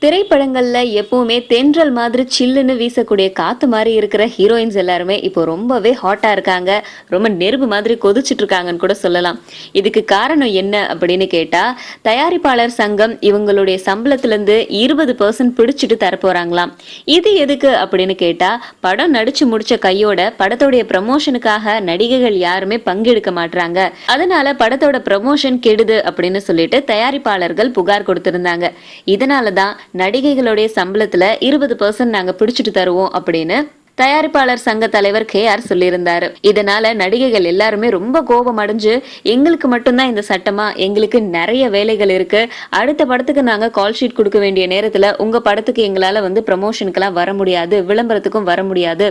திரைப்படங்கள்ல எப்பவுமே தென்றல் மாதிரி சில்லுன்னு வீசக்கூடிய காத்து மாதிரி இருக்கிற ஹீரோயின்ஸ் எல்லாருமே இப்போ ரொம்பவே ஹாட்டா இருக்காங்க. ரொம்ப நெருப்பு மாதிரி கொதிச்சிட்டு இருக்காங்கன்னு கூட சொல்லலாம். இதுக்கு காரணம் என்ன அப்படின்னு கேட்டா, தயாரிப்பாளர் சங்கம் இவங்களுடைய சம்பளத்துல இருந்து 20% பிடிச்சிட்டு தரப்போறாங்களாம். இது எதுக்கு அப்படின்னு கேட்டா, படம் நடிச்சு முடிச்ச கையோட படத்தோடைய ப்ரமோஷனுக்காக நடிகைகள் யாருமே பங்கெடுக்க மாட்டாங்க. அதனால படத்தோட ப்ரமோஷன் கெடுது அப்படின்னு சொல்லிட்டு தயாரிப்பாளர்கள் புகார் கொடுத்திருந்தாங்க. இதனாலதான் நடிகைகளுடைய சம்பளத்துல 20% நாங்க பிடிச்சிட்டு தருவோம் அப்படின்னு தயாரிப்பாளர் சங்க தலைவர் KR சொல்லியிருந்தாரு. இதனால நடிகைகள் எல்லாருமே ரொம்ப கோபம் அடைஞ்சு, எங்களுக்கு மட்டும்தான் இந்த சட்டமா, எங்களுக்கு நிறைய வேலைகள் இருக்கு, அடுத்த படத்துக்கு நாங்க கால் ஷீட் கொடுக்க வேண்டிய நேரத்துல உங்க படத்துக்கு எங்களால ப்ரமோஷனுக்கெல்லாம் வர முடியாது, விளம்பரத்துக்கும் வர முடியாது,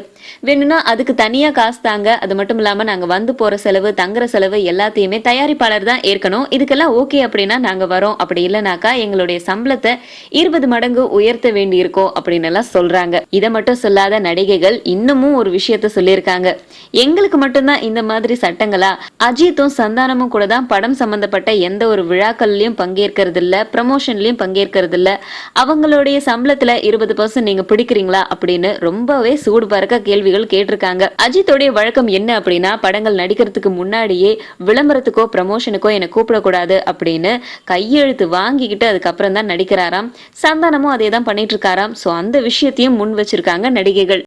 வேணும்னா அதுக்கு தனியா காசு தாங்க, அது மட்டும் இல்லாம நாங்க வந்து போற செலவு, தங்குற செலவு எல்லாத்தையுமே தயாரிப்பாளர் தான் ஏற்கணும், இதுக்கெல்லாம் ஓகே அப்படின்னா நாங்க வரோம், அப்படி இல்லைனாக்கா எங்களுடைய சம்பளத்தை 20 மடங்கு உயர்த்த வேண்டி இருக்கோம் அப்படின்னு எல்லாம் சொல்றாங்க. இதை மட்டும் சொல்லாத நடிகைகள் இன்னமும் ஒரு விஷயத்த சொல்லியிருக்காங்க. எங்களுக்கு மட்டும்தான் இந்த மாதிரி சட்டங்களா? அஜித்தும் சந்தானமும் கூட தான் படம் சம்பந்தப்பட்ட எந்த ஒரு விழாக்கள்லயும் பங்கேற்கிறது இல்ல, ப்ரமோஷன்லயும் பங்கேற்கிறது இல்ல, அவங்களுடைய சம்பளத்துல 20% நீங்க பிடிக்கிறீங்களா அப்படின்னு ரொம்பவே சூடு பறக்க கேள்விகள் கேட்டிருக்காங்க. அஜித்தோடைய வழக்கம் என்ன அப்படின்னா, படங்கள் நடிக்கிறதுக்கு முன்னாடியே விளம்பரத்துக்கோ ப்ரமோஷனுக்கோ என்னை கூப்பிடக்கூடாது அப்படின்னு கையெழுத்து வாங்கிக்கிட்டு அதுக்கப்புறம் தான் நடிக்கிறாராம். சந்தானமும் அதே தான் பண்ணிட்டு இருக்காராம். சோ அந்த விஷயத்தையும் முன் வச்சிருக்காங்க நடிகைகள்.